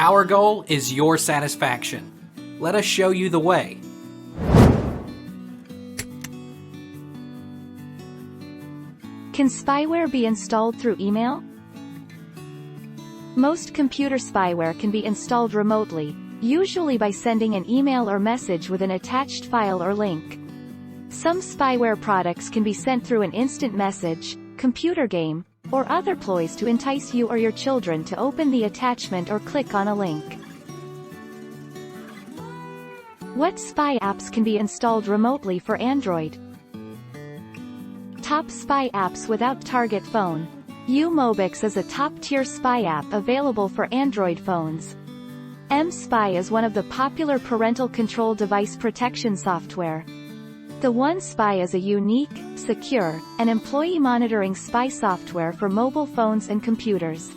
Our goal is your satisfaction. Let us show you the way. Can spyware be installed through email? Most computer spyware can be installed remotely, usually by sending an email or message with an attached file or link. Some spyware products can be sent through an instant message, computer game, or other ploys to entice you or your children to open the attachment or click on a link. What spy apps can be installed remotely for Android? Top spy apps without target phone. U-Mobix is a top-tier spy app available for Android phones. M-Spy is one of the popular parental control device protection software. The One Spy is a unique, secure, and employee monitoring spy software for mobile phones and computers.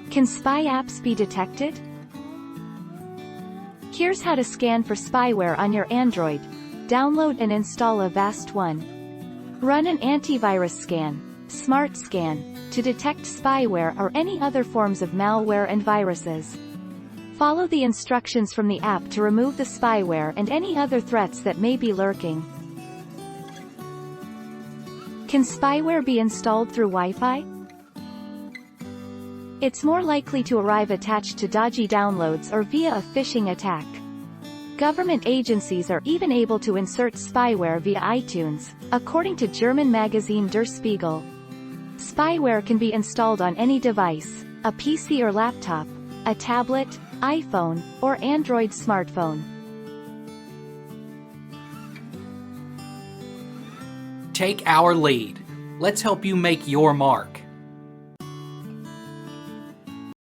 Can spy apps be detected? Here's how to scan for spyware on your Android. Download and install Avast One. Run an antivirus scan, Smart Scan, to detect spyware or any other forms of malware and viruses. Follow the instructions from the app to remove the spyware and any other threats that may be lurking. Can spyware be installed through Wi-Fi? It's more likely to arrive attached to dodgy downloads or via a phishing attack. Government agencies are even able to insert spyware via iTunes, according to German magazine Der Spiegel. Spyware can be installed on any device, a PC or laptop, a tablet, iPhone, or Android smartphone. Take our lead. Let's help you make your mark.